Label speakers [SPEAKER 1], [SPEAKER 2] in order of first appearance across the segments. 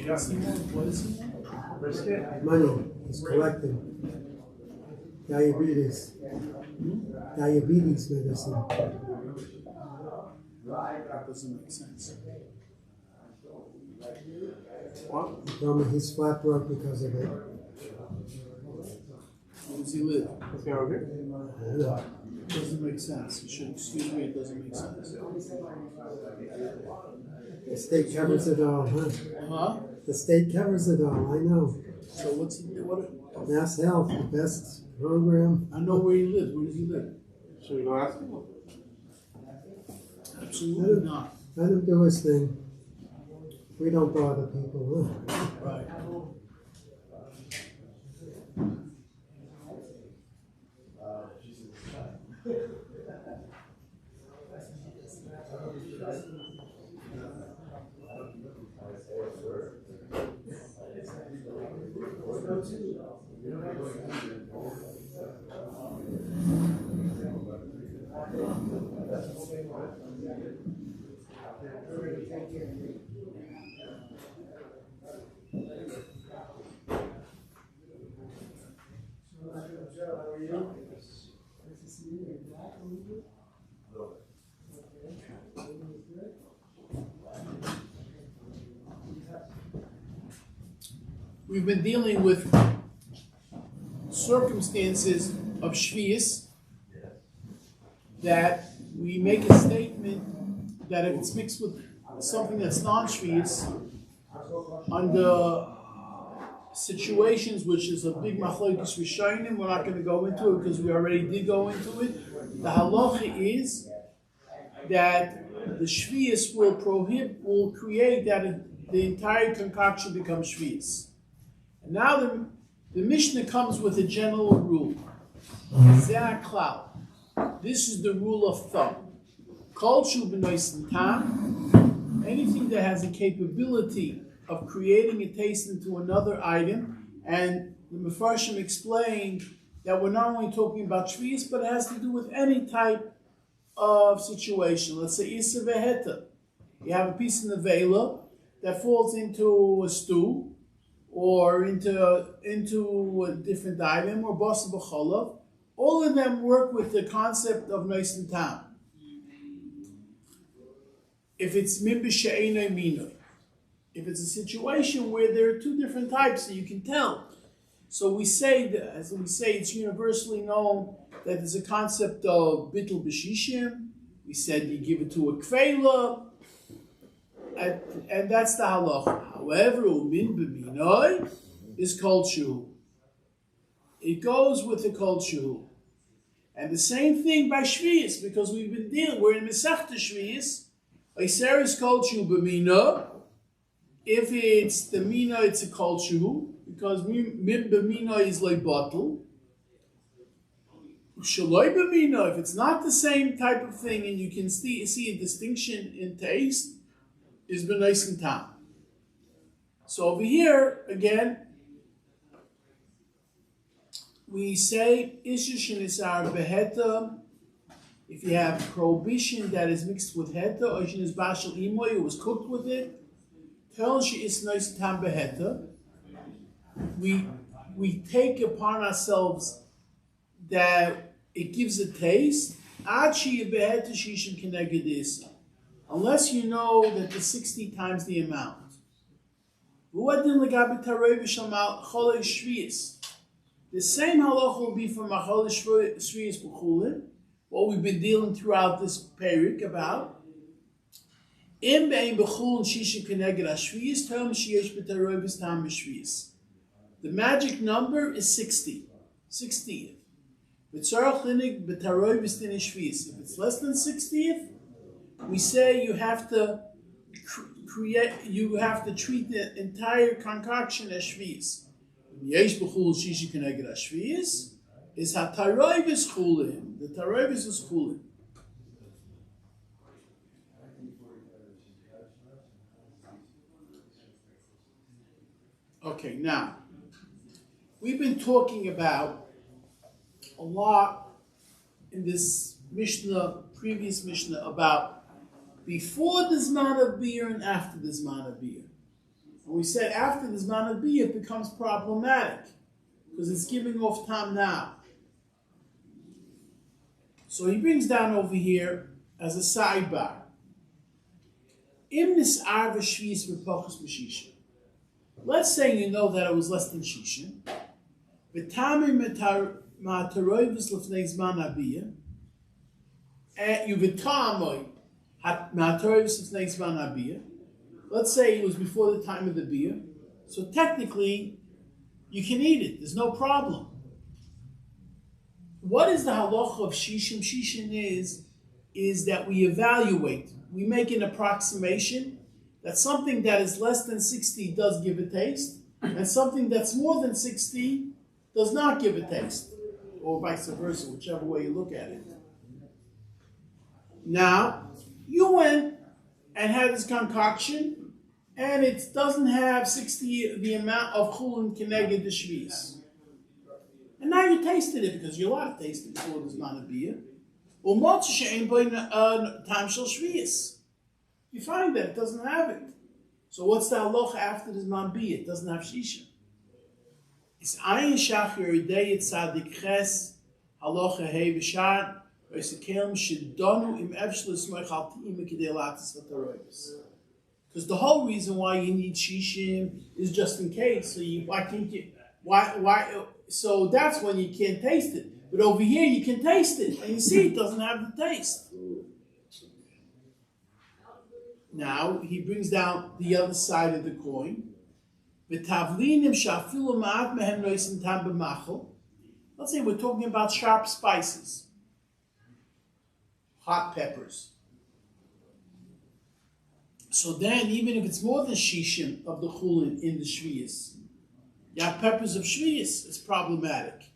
[SPEAKER 1] What is he?
[SPEAKER 2] Money. He's collecting. Diabetes. Diabetes medicine.
[SPEAKER 1] That doesn't make sense. What?
[SPEAKER 2] He told me he's flat broke because of it.
[SPEAKER 1] Where does he live?
[SPEAKER 2] Yeah.
[SPEAKER 1] It doesn't make sense. You should excuse me, it doesn't make sense.
[SPEAKER 2] The state covers it all, huh?
[SPEAKER 1] Huh?
[SPEAKER 2] The state covers it all, I know.
[SPEAKER 1] So what's what?
[SPEAKER 2] Mass Health, the best program.
[SPEAKER 1] I know where he lives. Where does he live?
[SPEAKER 3] Should we go ask him?
[SPEAKER 1] Absolutely not.
[SPEAKER 2] Let him do his thing. We don't bother people, huh?
[SPEAKER 1] Right. We've been dealing with circumstances of Shvius that we make a statement that if it's mixed with something that's non-Shvius, under situations which is a big machlokes rishonim, we're not going to go into it because we already did go into it. The halacha is that the Shvius will create that the entire concoction becomes Shvius. And now the Mishnah comes with a general rule. Zeh klal. This is the rule of thumb. Kol shu b'noisen tam. Anything that has a capability of creating a taste into another item, and the Mefarshim explained that we're not only talking about shvius, but it has to do with any type of situation. Let's say isa veheta. You have a piece of nevela that falls into a stew, or into a different item, or basa b'cholav. All of them work with the concept of noisen tam. If it's min b'she'enoi minoi, if it's a situation where there are two different types and you can tell. So we say that, as we say, it's universally known that there's a concept of bittul b'shishim. We said you give it to a kveila, and that's the halacha. However, umin b'minoi is kol shu. It goes with the kol shu. And the same thing by shvius, because we've been dealing, we're in Masechta shvius. Iseris kol shu b'minoi. If it's the mina, it's a kol shu, because min b'mina is like bottle. Shaloi b'mina, if it's not the same type of thing and you can see a distinction in taste, is b'noisen tam. So over here, again, we say, Ishish nisar beheta, if you have prohibition that is mixed with heta, or Ishish is bashal imoy, it was cooked with it, we take upon ourselves that it gives a taste, unless you know that it's 60 times the amount. The same halacha will be for machol shviyas b'chulin, what we've been dealing throughout this parik about. The magic number is 60. 60th. If it's less than 60th, we say you have to treat the entire concoction as shvius. Is hataroivis chulin. The taroivis is chulin. Okay, now, we've been talking about a lot in this Mishnah, previous Mishnah, about before the Zman of Beer and after the Zman of Beer. And we said after the Zman Abiyah it becomes problematic because it's giving off time now. So he brings down over here as a sidebar. Im nis'ar v'shvius v'pochus b'shisha. Let's say you know that it was less than shisha. V'tamim ma'ataroivus l'fnei Zman Abiyah. You v'tamoi ma'ataroivus l'fnei Zman Abiyah. Let's say it was before the time of the beer. So technically, you can eat it. There's no problem. What is the halacha of shishim? Shishim is that we evaluate. We make an approximation that something that is less than 60 does give a taste, and something that's more than 60 does not give a taste, or vice versa, whichever way you look at it. Now, you went and had this concoction, and it doesn't have 60 the amount of chulin keneged the shvius. And now you tasted it because you're allowed to taste it before there's Zman Abiyah. You find that it doesn't have it. So what's the halacha after the Zman Abiyah? It doesn't have shisha. It's ayin shachir idei tzadik ches halacha hey v'shad v'sekelm shedonu im efshel esmoich al ti'im k'dei latis v'taroibus. Because the whole reason why you need shishim is just in case. So so that's when you can't taste it. But over here you can taste it, and you see it doesn't have the taste. Now he brings down the other side of the coin. Let's say we're talking about sharp spices, hot peppers. So then, even if it's more than shishim of the chulin in the shviyas, you have peppers of shviyas, it's problematic.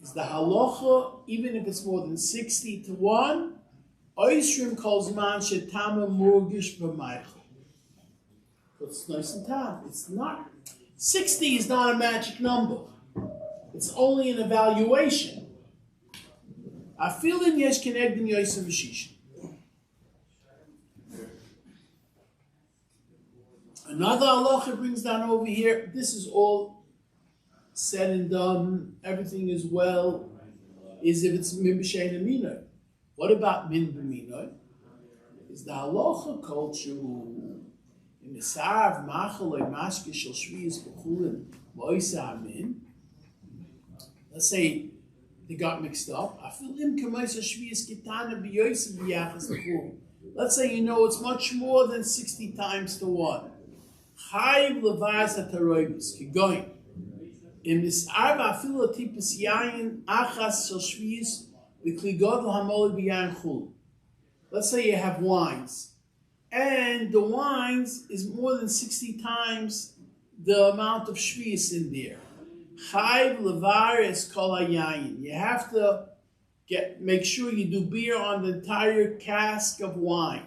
[SPEAKER 1] Is the halacha, even if it's more than 60 to 1, oishrim kol zman shetama murgish b'maychel. It's nice and tam. It's not. 60 is not a magic number. It's only an evaluation. Afilin yesh kenegdim yosem v'shishim. Another halacha brings down over here. This is all said and done. Everything is well. Is if it's min b'shein amino. What about min b'mino? Is the halacha culture in the sarv machaloi mashke shel shviyas b'chulin moisa min? Let's say they got mixed up. Afilim k'moisa shviyas kitana b'yoysa b'yachas l'chul. Let's say you know it's much more than 60 times to 1. Chayv levaz hataroibus kigoyin. In this arba afilo tipus yayin achas shel shviyas v'kligod l'hamoli b'yayin chul. Let's say you have wines, and the wines is more than 60 times the amount of shviyas in there. Chayv levar es kol hayayin. You have to make sure you do beer on the entire cask of wine.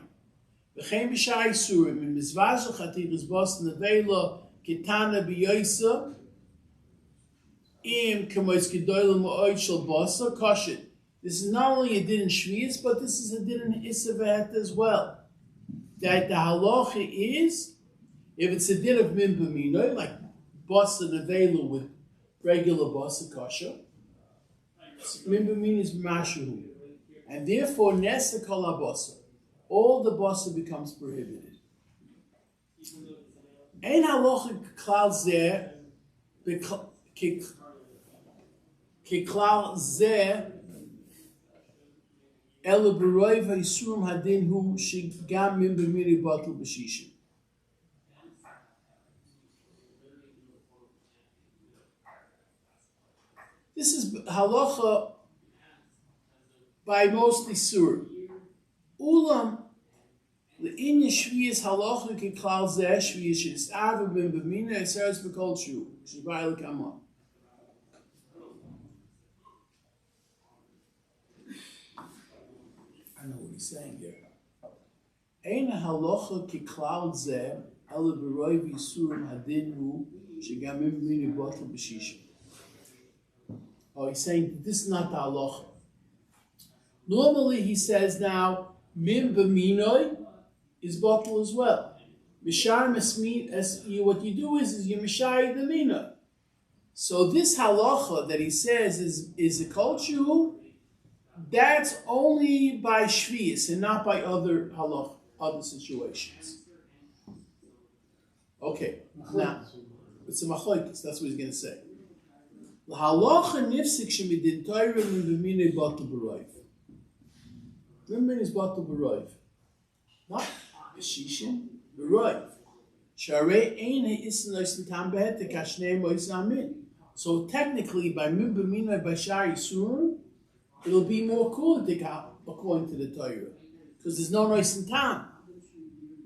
[SPEAKER 1] V'chein b'shai surim in mizvah shel chatikas Bostoner Rebbe kitana b'yoysa im k'mois gedoyle ma'od shel basar kosher. This is not only a din in shviyas, but this is a din in isavet as well. That the halacha is, if it's a din of min b'mino, like Bostoner Rebbe with regular basar kosher, min b'mino is mashu, and therefore nesa kol habasar. All the basar becomes prohibited. Ein halacha klal zeh keklal zeh ela b'roiv ha'isurim hadin hu shegam min b'miri batul b'shishim. This is halacha by most isurim. Ulam le'inyan shviyas halacha keklal zeh shviyas she'is'ava ben b'mina esaris b'kol shu sh'ba'il kamon. I know what he's saying here. Ein halacha keklal zeh ela b'roiv yisurim hadin hu shegam min b'mina batul b'shishim. Oh, he's saying this is not the halacha. Normally, he says now, min b'minoi is bottle as well. What you do is you mishai the mina. So this halacha that he says is a culture, that's only by shvius and not by other halacha, other situations. Okay, now it's a machlokes. That's what he's going to say. The halacha nifsik shemidin Torah min b'minei batel b'roiv. B'minei is batel b'roiv, not b'shishin b'roiv. Sharei ein ha'isen oisin tam behetek ha'shnei moisin amin. So technically, by min b'minei by shar yisurim, it'll be more cool according to the Torah, because there's no oisin tam.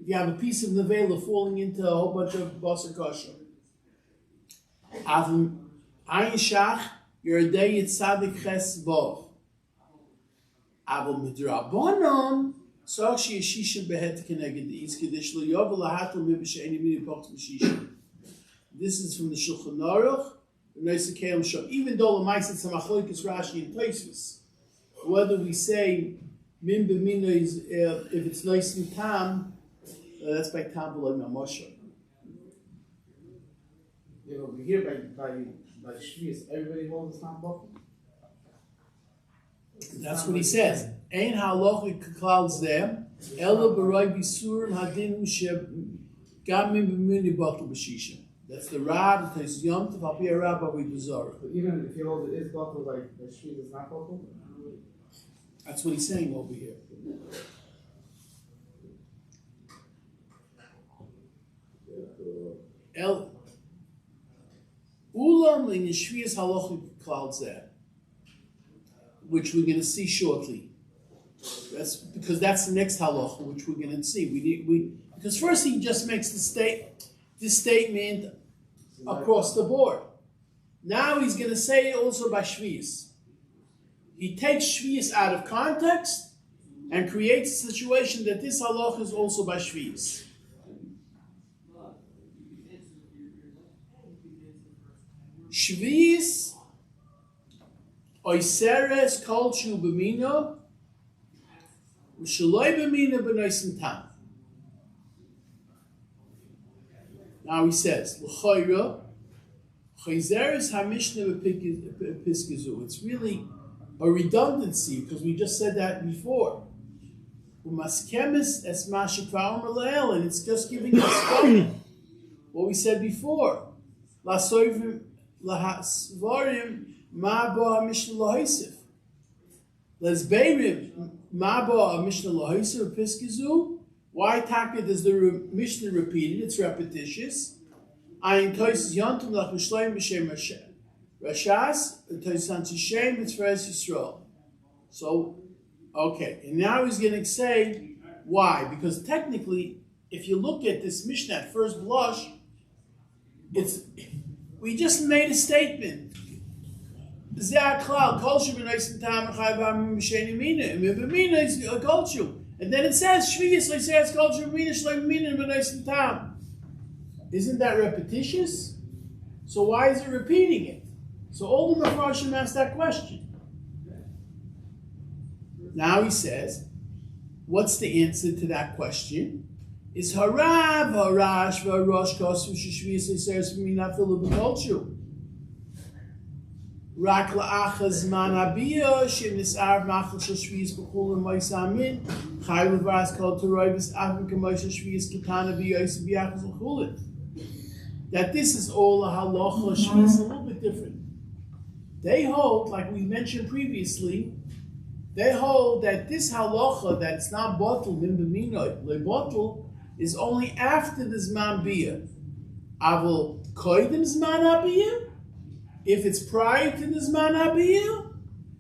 [SPEAKER 1] If you have a piece of nevela falling into a whole bunch of basar kosher. Ayin shach, you're a day yitzadik ches bov. Aval midrabanon, so she yeshisha behet keneged the is kedish lo yovel lahatel mibish any mini box mishisha. This is from the Shulchan Aruch, the Noisa Keim Shom. Even though the Ma'aser Tzamachloik is Rashi and Tosfos, whether we say min b'mina is if it's nice and tam, that's by tam v'lo mamosha.
[SPEAKER 3] Yeah, over here by Shvius, everybody holds the same buckle.
[SPEAKER 1] That's what he says. Ein halachic clouds there. Ela b'roi b'surim hadinu sheb gam min b'mini batel b'shisha. That's the Rab. It says Yom Tov al pi Rab Avi B'Zara.
[SPEAKER 3] But even if you hold it is buckle, like the Shvius is not buckle.
[SPEAKER 1] That's what he's saying over here. El Ulam in Shvius halachic clouds there, which we're going to see shortly. That's because that's the next halacha, which we're going to see. Because first he just makes this statement across the board. Now he's going to say it also by Shvius. He takes Shvius out of context and creates a situation that this halacha is also by Shvius. Shvius oiseres kol shu b'mino v'shaloi b'mino b'noisen tam. Now he says, l'choira chayzeres hamishna b'piskizu. It's really a redundancy because we just said that before. Umaskemis es mashikvar malel, and it's just giving us what we said before. Lasoivim lahasvarim ma bo hamishna lahaisif. Lesbeirim ma bo hamishna lahaisif piskizu. Why taka does the Mishnah repeat it? It's repetitious. Ayin tois yantum lach mishleim b'shem Rashas and tois antishem b'tzveres Yisrael. So, okay, and now he's going to say why? Because technically, if you look at this Mishnah at first blush, we just made a statement. Zeh klal kol shu b'noisen tam chayvam b'sheni mina. Mina is a culture. And then it says, Shvius, like says, culture, mina, shleim, mina, and b'noisen tam. Isn't that repetitious? So why is it repeating it? So all the Mepharshim asked that question. Now he says, what's the answer to that question? Is harav, harash, v'harosh, kosu, shvius, like says, mina, filu, b'kulchu. Rak la'achaz man abiyah, shem nis'ar machal shal shvius b'chulim moisamin, chay l'varas kol teroivis avim k'moisha shvius kitana b'yoyis b'yachaz l'chulim. That this is all a halacha shvius, a little bit different. They hold, like we mentioned previously, they hold that this halacha, that it's not bottle, min b'minoi, le bottle, is only after the zman biyah. Avol koidim zman abiyah? If it's prior to the Zman Abiyah,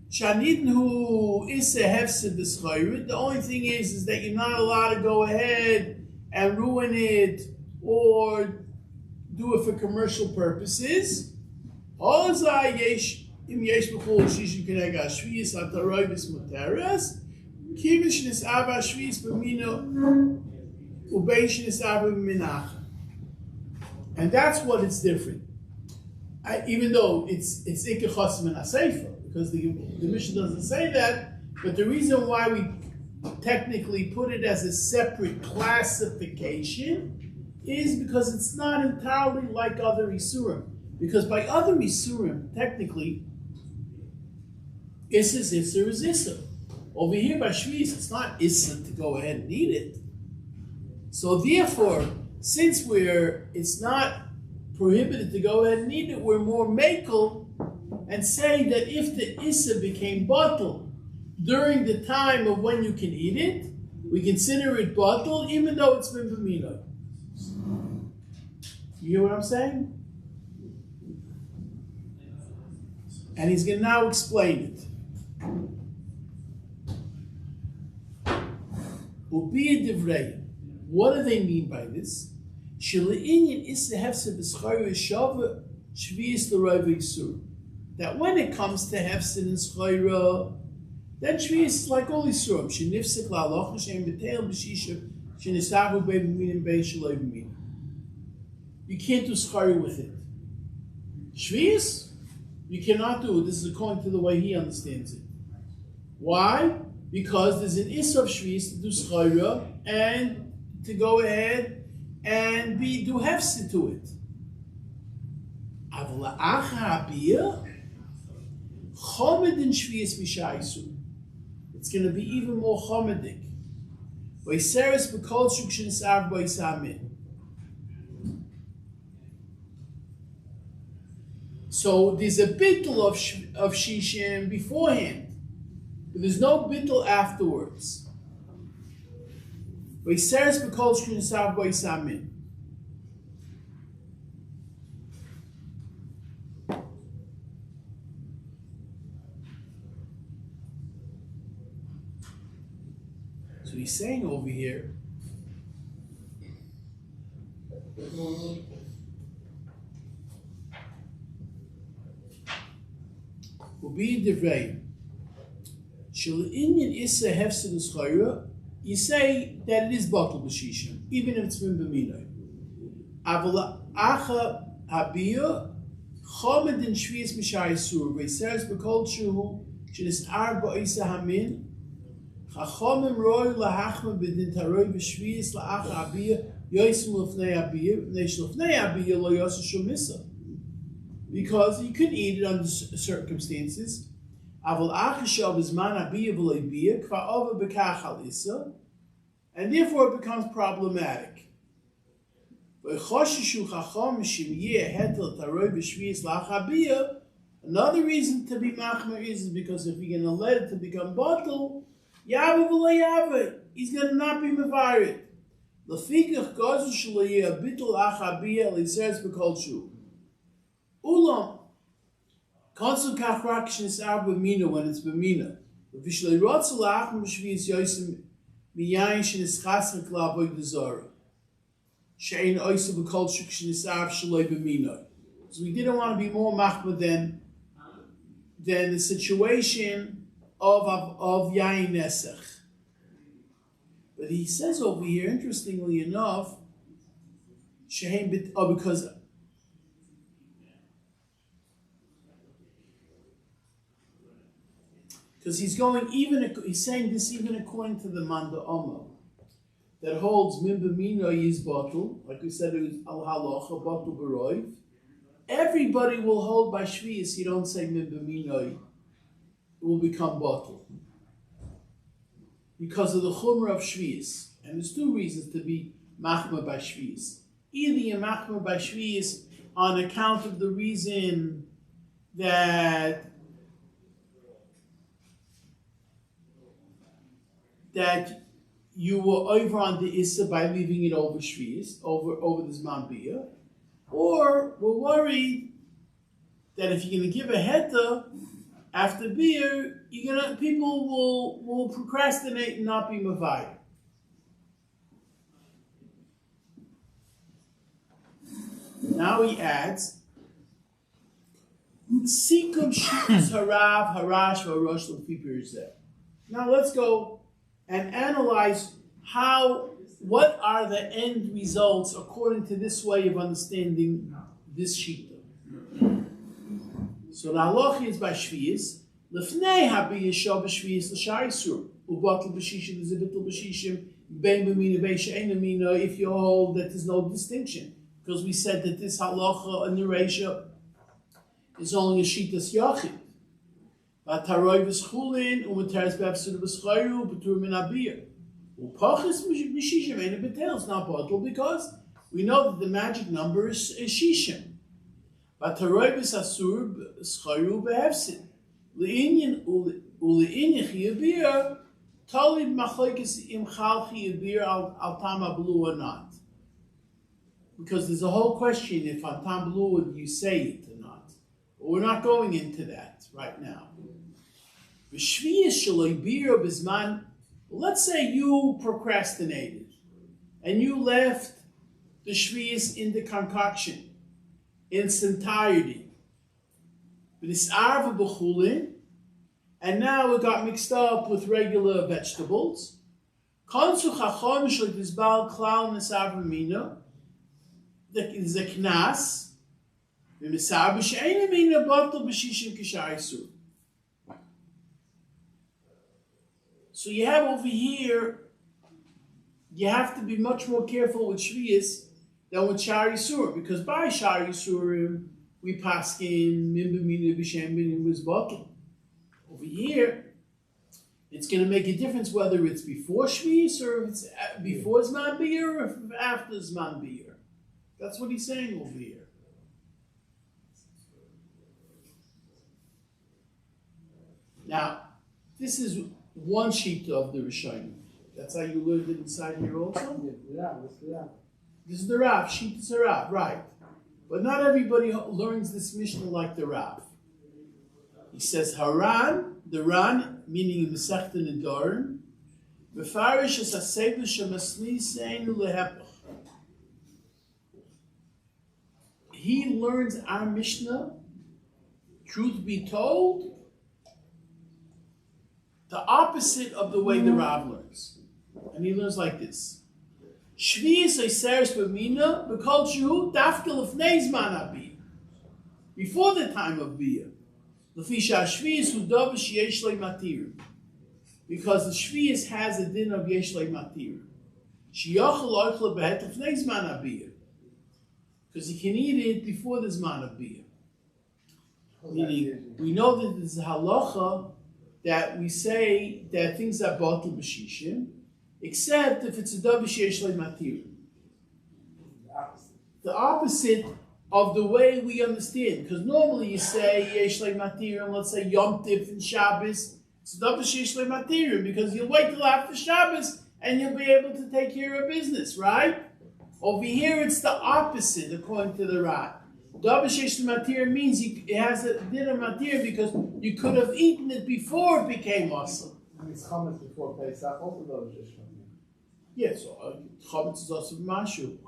[SPEAKER 1] Shanidin hu issa hefsid b'schayrit. The only thing is that you're not allowed to go ahead and ruin it or do it for commercial purposes. Ozai yesh im yesh b'chol shishin kenega shvius ataroibis muteres. Kivish nis ava shvius b'mino ubeish nis ava b'minach. And that's what it's different. Even though it's Ikeh Chosim and Aseifa, because the Mishnah doesn't say that, but the reason why we technically put it as a separate classification is because it's not entirely like other Isurim. Because by other Isurim, technically, Issa's Issa is Issa. Over here by Shvius, it's not Issa to go ahead and eat it. So therefore, since it's not prohibited to go ahead and eat it, we're more makel and say that if the Issa became bottled during the time of when you can eat it, we consider it bottled even though it's been b'mina. You hear what I'm saying? And he's going to now explain it. What do they mean by this? That when it comes to hefsid and schayra, then shvius is like all isurim. Shenifsek la'aloch shem b'teil b'shisha shenisavu be'b'minim be'shaloi b'minim. You can't do schayra with it. Shvius, you cannot do it. This is according to the way he understands it. Why? Because there's an issue of shvius to do schayra and to go ahead and do hefsid to it. Avla acha abiyah. It's going to be even more chomedik. So there's a bittul of shishim beforehand, but there's no bittul afterwards. So he's saying over here, will be divrei. Inyan issa hefsid u'schayra. You say that it is bottled b'shishim, even if it's been b'minay. Avla acha habiyah chomed in shvius mishayisur v'yiseres b'kol shuhu shenis arba isa hamin. Chachamim roi lahachma b'din taroi b'shvius la'ach abiyah yosim l'fnei abiyah v'neish l'fnei abiyah lo yosim shum issa. Because you could eat it under circumstances. Aval achashav b'zman abiyah v'loi biyah kva ova b'kach al issa, and therefore it becomes problematic. V'choshishu chacham shim yeh hetel taroi b'shvius la'ach abiyah. Another reason to be machmer is because if you're going to let it to become bottled, Yava v'lo yava, he's going to not be mevarid. Lefikach gazu shelo yeh bitul achabiyah liseres b'kol shu. Ulam, konsul kach rak shnisar b'mina when it's b'mina. V'shlei rotzu la'achim b'shvius yosim miyayin shnischas n'kla b'oy d'zara. She'ein oisa b'kol shu shnisar shaloi b'mina. So we didn't want to be more machma than the situation of yain nesach. But he says over here, interestingly enough, because he's saying this even according to the Manda Omo, that holds min b'mino is bottle, like we said, it was al halacha bottle b'roiv. Everybody will hold by shvius. You don't say min b'mino, it will become bottle because of the chumrah of shvius. And there's two reasons to be machma by shvius. Either you're machma by shvius on account of the reason that you were over on the issa by leaving it over shvius, over this mambia, or we're worried that if you're going to give a heta after beer, people will procrastinate and not be mavayah. Now he adds, Sikum shittas harav harash v'arosh l'fi pirzeh. Now let's go and analyze what are the end results according to this way of understanding this shita. So the halacha is by shvius. Lefnei habiyah shah b'shvius l'shaisur ubatel b'shishim zebitul b'shishim if you hold that there's no distinction. Because we said that this halacha in the Reisha is only a shitas yachid. But taroivus chulin u'meteres b'absuda b'schayru b'tur min abir. U'pachis mishishim ain't a betel. It's not bottle because we know that the magic number is shishim. But taroivus asur b'schayru b'hefsid. Le'inyan u'le'inyan chiyabir talib machlekes im chal chiyabir al tama blue or not. Because there's a whole question if on tam blue you say it or not. But we're not going into that right now. Let's say you procrastinated and you left the shviyas in the concoction in its entirety. And now it got mixed up with regular vegetables. There's a knas. So you have over here, you have to be much more careful with shviyas than with shari surah, because by shari surah we pass in mimbamina b'shem bin mizbakim. Over here, it's going to make a difference whether it's before shviyas or if it's before zman biyur or after zman biyur. That's what he's saying over here. Now, this is one sheet of the Rishonim. That's how you learned it inside here also? This is the Rav. Sheet is a Rav, right. But not everybody learns this Mishnah like the Rav. He says, Haran, the Ran, meaning Masechta Nedarim, Mefarish es ha-sefer shemasli seinu lehepach. He learns our Mishnah, truth be told, the opposite of the way the Rav learns. And he learns like this. Shviyas eiseres b'mina b'kol shehu dafka l'fnei zman habiyah. Before the time of biyah. L'fi sh'ashviyas hu davar sheyesh lei matir. Because the shviyas has a din of yesh lei matir. Sheyachal oichla b'het l'fnei zman habiyah. Because he can eat it before the zman of biyah. Meaning, we know that there's a halacha that we say that things are batul b'shishim, except if it's a davar sheyesh lei matir. The opposite of the way we understand, because normally you say yesh lei matir, and let's say Yom Tif and Shabbos, it's a davar sheyesh lei matir, because you'll wait till after Shabbos and you'll be able to take care of business, right? Over here it's the opposite, according to the Ran. Davar sheyesh lei matir means it has a din of matir because you could have eaten it before it became awesome.
[SPEAKER 3] And it's chametz before Pesach, also davar sheyesh lei matir.
[SPEAKER 1] Yeah, so chametz is also mashu.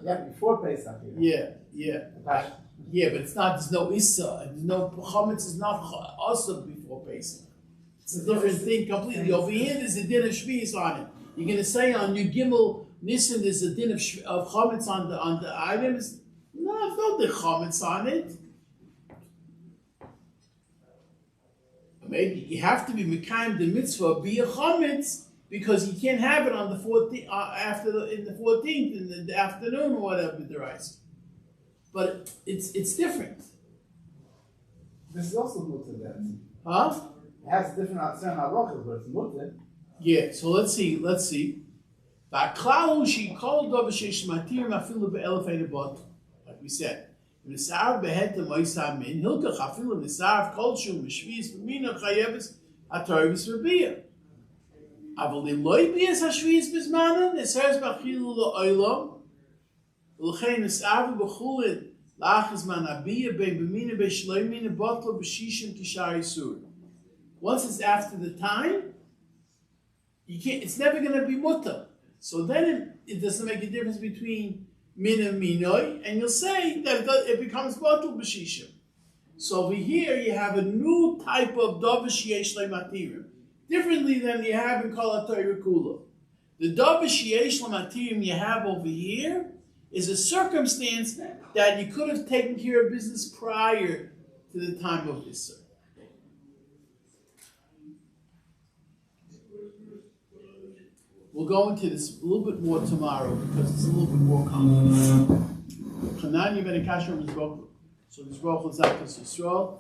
[SPEAKER 3] Yeah, before Pesach.
[SPEAKER 1] Yeah. Yeah, but it's not. There's no issa. There's no chametz is not also before Pesach. It's a different thing completely. Over here, there's a din of shviyas on it. You're going to say on your gimel nissen there's a din of chametz on the items. No, there's no din chametz on it. Maybe you have to be mekayim the mitzvah be a chametz. Because you can't have it on the 14th, in the 14th in the afternoon or whatever the rice. But it's different.
[SPEAKER 3] This is also mutter then.
[SPEAKER 1] Huh?
[SPEAKER 3] It has different atzan halachas, but it's mutter.
[SPEAKER 1] Yeah. So let's see. Like we said. Nisar behetem oisamin hilka chafilu nisar kolshu mishvis b'mina chayeves atorvis v'biyah. Aval loy biyas hashvis bizmanan nisars b'achilu la'olam l'chein nisar b'chulin la'achis man abiyah bein b'mina b'shloimina botla b'shishim kishar yisur. Once it's after the time, you can't. It's never going to be mutter. So then it doesn't make a difference between min and minoi, and you'll say that it becomes batul b'shishim. So over here you have a new type of davar sheyesh le'matirim, differently than you have in kol ha'torah kula. The davar sheyesh le'matirim you have over here is a circumstance that you could have taken care of business prior to the time of Isser. We'll go into this a little bit more tomorrow because it's a little bit more complicated. Hanan Yibn Kasher Mizrach. So Mizrach is Zakas Yisrael.